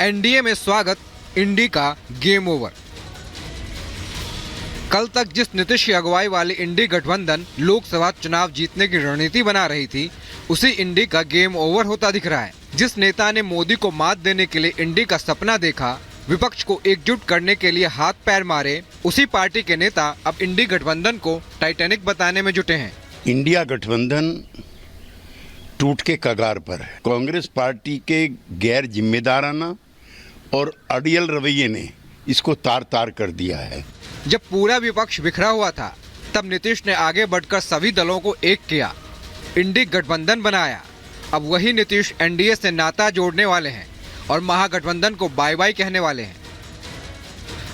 NDA में स्वागत, इंडी का गेम ओवर। कल तक जिस नीतीश की अगुवाई वाली इंडी गठबंधन लोकसभा चुनाव जीतने की रणनीति बना रही थी, उसी इंडी का गेम ओवर होता दिख रहा है। जिस नेता ने मोदी को मात देने के लिए इंडी का सपना देखा, विपक्ष को एकजुट करने के लिए हाथ पैर मारे, उसी पार्टी के नेता अब इंडी गठबंधन को टाइटैनिक बताने में जुटे हैं। इंडिया गठबंधन टूट के कगार पर है। कांग्रेस पार्टी के गैर जिम्मेदाराना और अड़ियल रवैये ने इसको तार तार कर दिया है। जब पूरा विपक्ष बिखरा हुआ था, तब नीतीश ने आगे बढ़कर सभी दलों को एक किया, इंडी गठबंधन बनाया। अब वही नीतीश एनडीए से नाता जोड़ने वाले हैं और महागठबंधन को बाय बाय कहने वाले हैं।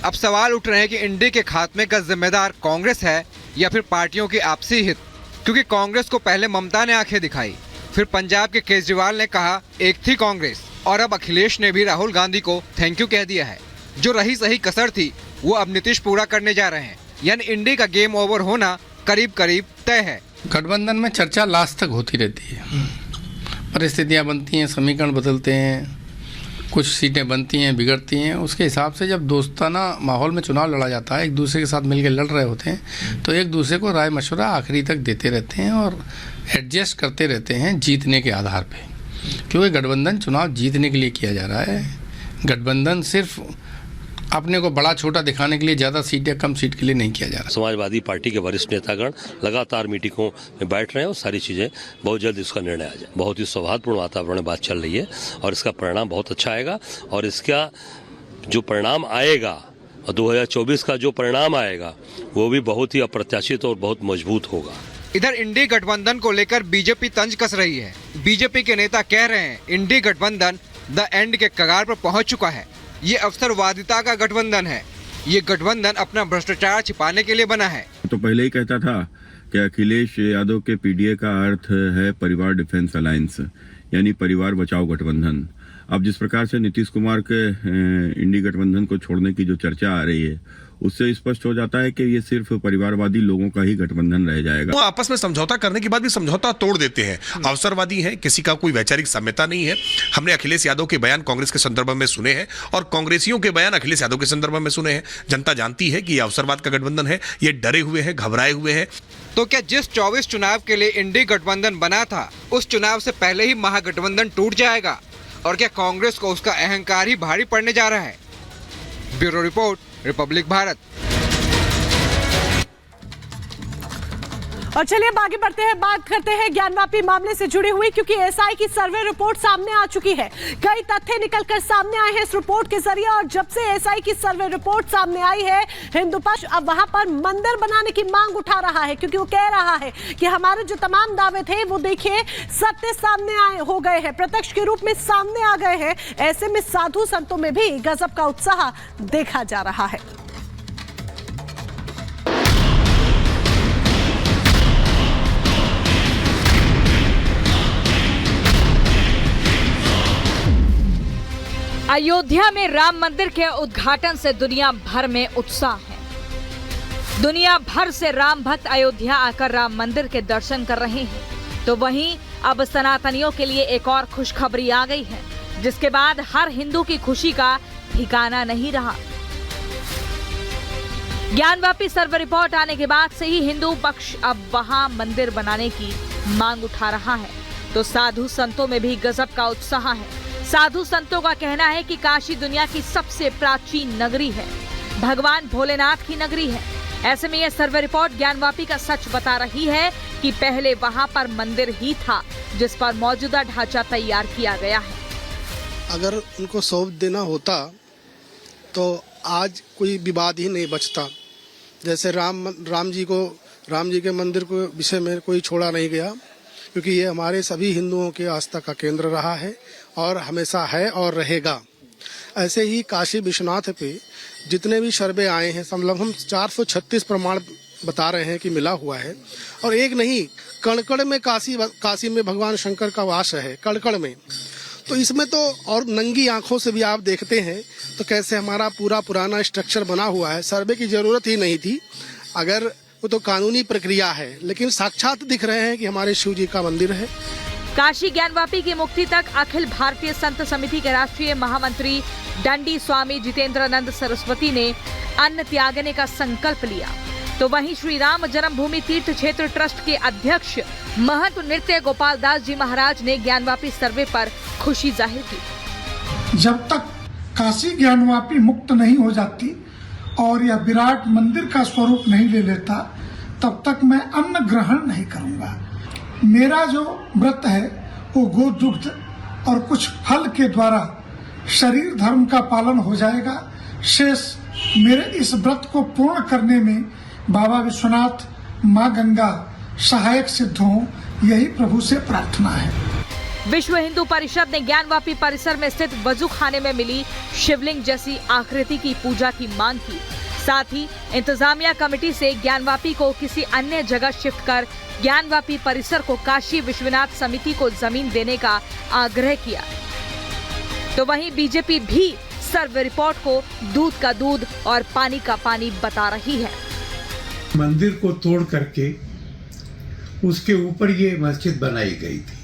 अब सवाल उठ रहे हैं कि इंडी के खात्मे का जिम्मेदार कांग्रेस है या फिर पार्टियों की आपसी हित, क्योंकि कांग्रेस को पहले ममता ने आंखें दिखाई, फिर पंजाब के केजरीवाल ने कहा एक थी कांग्रेस, और अब अखिलेश ने भी राहुल गांधी को थैंक यू कह दिया है। जो रही सही कसर थी वो अब नीतीश पूरा करने जा रहे हैं, यानी इंडी का गेम ओवर होना करीब करीब तय है। गठबंधन में चर्चा लास्ट तक होती रहती है, परिस्थितियां बनती हैं, समीकरण बदलते हैं, कुछ सीटें बनती हैं, बिगड़ती हैं। उसके हिसाब से जब दोस्ताना माहौल में चुनाव लड़ा जाता है, एक दूसरे के साथ मिलकर लड़ रहे होते हैं, तो एक दूसरे को राय मशवरा आखिरी तक देते रहते हैं और एडजस्ट करते रहते हैं जीतने के आधार पे। क्योंकि गठबंधन चुनाव जीतने के लिए किया जा रहा है। गठबंधन सिर्फ अपने को बड़ा छोटा दिखाने के लिए, ज़्यादा सीट या कम सीट के लिए नहीं किया जा रहा। समाजवादी पार्टी के वरिष्ठ नेतागण लगातार मीटिंगों में बैठ रहे हैं और सारी चीज़ें बहुत जल्द इसका निर्णय आ जाए। बहुत ही सौहार्दपूर्ण वातावरण में बात चल रही है और इसका परिणाम बहुत अच्छा आएगा। और इसका जो परिणाम आएगा और 2024 का जो परिणाम आएगा वो भी बहुत ही अप्रत्याशित और बहुत मजबूत होगा। इधर इंडी गठबंधन को लेकर बीजेपी तंज कस रही है। बीजेपी के नेता कह रहे हैं इंडी गठबंधन द एंड के कगार पर पहुंच चुका है। ये अवसरवादिता का गठबंधन है। ये गठबंधन अपना भ्रष्टाचार छिपाने के लिए बना है। तो पहले ही कहता था कि अखिलेश यादव के पीडीए का अर्थ है परिवार डिफेंस अलायंस, यानी परिवार बचाओ गठबंधन। अब जिस प्रकार से नीतीश कुमार के इंडी गठबंधन को छोड़ने की जो चर्चा आ रही है, उससे स्पष्ट हो जाता है कि ये सिर्फ परिवारवादी लोगों का ही गठबंधन रह जाएगा। वो आपस में समझौता करने के बाद भी समझौता तोड़ देते हैं। अवसरवादी है, किसी का कोई वैचारिक साम्यता नहीं है। हमने अखिलेश यादव के बयान कांग्रेस के संदर्भ में सुने हैं और कांग्रेसियों के बयान अखिलेश यादव के संदर्भ में सुने हैं। जनता जानती है कि ये अवसरवाद का गठबंधन है, ये डरे हुए हैं, घबराए हुए हैं। तो क्या जिस 24 चुनाव के लिए इंडी गठबंधन बना था, उस चुनाव से पहले ही महागठबंधन टूट जाएगा? और क्या कांग्रेस को उसका अहंकार ही भारी पड़ने जा रहा है? Bureau report, Republic Bharat. और चलिए आगे बढ़ते हैं, बात करते हैं ज्ञानवापी मामले से जुड़ी हुई, क्योंकि एसआई की सर्वे रिपोर्ट सामने आ चुकी है। कई तथ्य निकलकर सामने आए हैं इस रिपोर्ट के जरिए, और जब से एसआई की सर्वे रिपोर्ट सामने आई है, हिंदू पक्ष अब वहां पर मंदिर बनाने की मांग उठा रहा है, क्योंकि वो कह रहा है कि हमारे जो तमाम दावे थे वो देखिए सत्य सामने आए हो गए हैं, प्रत्यक्ष के रूप में सामने आ गए हैं। ऐसे में साधु संतों में भी गजब का उत्साह देखा जा रहा है। अयोध्या में राम मंदिर के उद्घाटन से दुनिया भर में उत्साह है। दुनिया भर से राम भक्त अयोध्या आकर राम मंदिर के दर्शन कर रहे हैं। तो वहीं अब सनातनियों के लिए एक और खुशखबरी आ गई है, जिसके बाद हर हिंदू की खुशी का ठिकाना नहीं रहा। ज्ञानवापी सर्वे रिपोर्ट आने के बाद से ही हिंदू पक्ष अब वहां मंदिर बनाने की मांग उठा रहा है। तो साधु संतों में भी गजब का उत्साह है। साधु संतों का कहना है कि काशी दुनिया की सबसे प्राचीन नगरी है, भगवान भोलेनाथ की नगरी है। ऐसे में यह सर्वे रिपोर्ट ज्ञानवापी का सच बता रही है कि पहले वहां पर मंदिर ही था, जिस पर मौजूदा ढांचा तैयार किया गया है। अगर उनको सौंप देना होता तो आज कोई विवाद ही नहीं बचता। जैसे राम जी के मंदिर को विषय में कोई छोड़ा नहीं गया, क्योंकि ये हमारे सभी हिंदुओं के आस्था का केंद्र रहा है और हमेशा है और रहेगा। ऐसे ही काशी विश्वनाथ पे जितने भी सर्वे आए हैं, हम 436 प्रमाण बता रहे हैं कि मिला हुआ है। और एक नहीं, कणकण में काशी में भगवान शंकर का वास है, कणकण में। तो इसमें तो और नंगी आंखों से भी आप देखते हैं तो कैसे हमारा पूरा पुराना स्ट्रक्चर बना हुआ है। सर्वे की जरूरत ही नहीं थी, अगर वो तो कानूनी प्रक्रिया है, लेकिन साक्षात दिख रहे हैं कि हमारे शिव जी का मंदिर है। काशी ज्ञानवापी की मुक्ति तक अखिल भारतीय संत समिति के राष्ट्रीय महामंत्री दंडी स्वामी जितेंद्रानंद सरस्वती ने अन्न त्यागने का संकल्प लिया, तो वहीं श्री राम जन्मभूमि तीर्थ क्षेत्र ट्रस्ट के अध्यक्ष महंत नृत्य गोपाल दास जी महाराज ने ज्ञानवापी सर्वे पर खुशी जाहिर की। जब तक काशी ज्ञानवापी मुक्त नहीं हो जाती और यह विराट मंदिर का स्वरूप नहीं ले लेता, तब तक मैं अन्न ग्रहण नहीं करूंगा। मेरा जो व्रत है वो गोदुग्ध और कुछ फल के द्वारा शरीर धर्म का पालन हो जाएगा। शेष मेरे इस व्रत को पूर्ण करने में बाबा विश्वनाथ, माँ गंगा सहायक सिद्ध हों, यही प्रभु से प्रार्थना है। विश्व हिंदू परिषद ने ज्ञानवापी परिसर में स्थित वजू खाने में मिली शिवलिंग जैसी आकृति की पूजा की मांग की। साथ ही इंतजामिया कमेटी से ज्ञानवापी को किसी अन्य जगह शिफ्ट कर ज्ञानवापी परिसर को काशी विश्वनाथ समिति को जमीन देने का आग्रह किया। तो वहीं बीजेपी भी सर्वे रिपोर्ट को दूध का दूध और पानी का पानी बता रही है। मंदिर को तोड़ करके उसके ऊपर ये मस्जिद बनाई गई थी।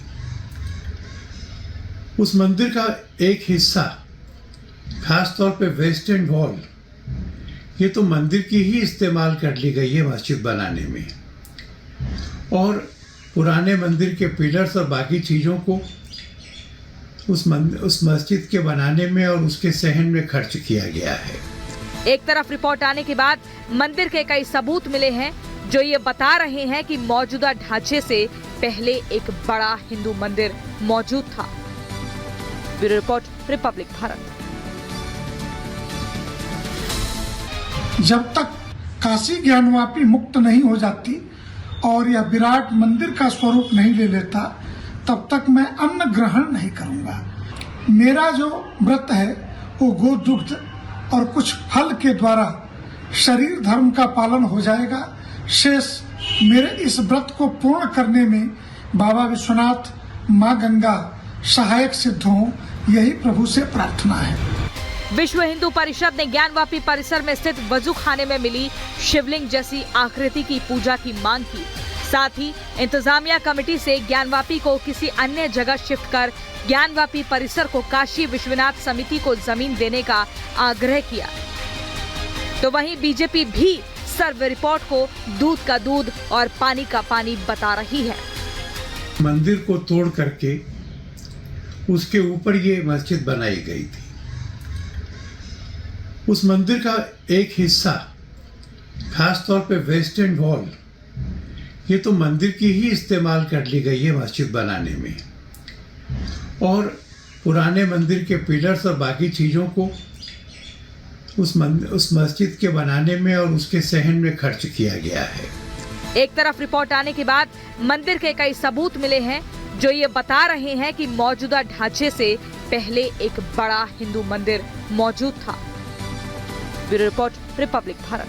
उस मंदिर का एक हिस्सा, खास तौर पे वेस्टर्न वॉल, ये तो मंदिर की ही इस्तेमाल कर ली गई है मस्जिद बनाने में, और पुराने मंदिर के पिलर्स और बाकी चीज़ों को उस मस्जिद के बनाने में और उसके सहन में खर्च किया गया है। एक तरफ रिपोर्ट आने के बाद मंदिर के कई सबूत मिले हैं जो ये बता रहे हैं कि मौजूदा ढांचे से पहले एक बड़ा हिंदू मंदिर मौजूद था। Bureau report, Republic Bharat. जब तक काशी ज्ञानवापी मुक्त नहीं हो जाती और यह विराट मंदिर का स्वरूप नहीं ले लेता, तब तक मैं अन्न ग्रहण नहीं करूंगा। मेरा जो व्रत है वो गोदुग्ध और कुछ फल के द्वारा शरीर धर्म का पालन हो जाएगा। शेष मेरे इस व्रत को पूर्ण करने में बाबा विश्वनाथ, माँ गंगा सहायक सिद्ध हों, यही प्रभु से प्रार्थना है। विश्व हिंदू परिषद ने ज्ञानवापी परिसर में स्थित वजू खाने में मिली शिवलिंग जैसी आकृति की पूजा की मांग की। साथ ही इंतजामिया कमेटी से ज्ञानवापी को किसी अन्य जगह शिफ्ट कर ज्ञानवापी परिसर को काशी विश्वनाथ समिति को जमीन देने का आग्रह किया। तो वहीं बीजेपी भी सर्वे रिपोर्ट को दूध का दूध और पानी का पानी बता रही है। मंदिर को तोड़ करके उसके ऊपर ये मस्जिद बनाई गई थी। उस मंदिर का एक हिस्सा, खास तौर पे वेस्टर्न वॉल, ये तो मंदिर की ही इस्तेमाल कर ली गई है मस्जिद बनाने में, और पुराने मंदिर के पिलर्स और बाकी चीज़ों को उस मस्जिद के बनाने में और उसके सहन में खर्च किया गया है। एक तरफ रिपोर्ट आने के बाद मंदिर के कई सबूत मिले हैं जो ये बता रहे हैं कि मौजूदा ढांचे से पहले एक बड़ा हिंदू मंदिर मौजूद था। Bureau report, Republic Bharat.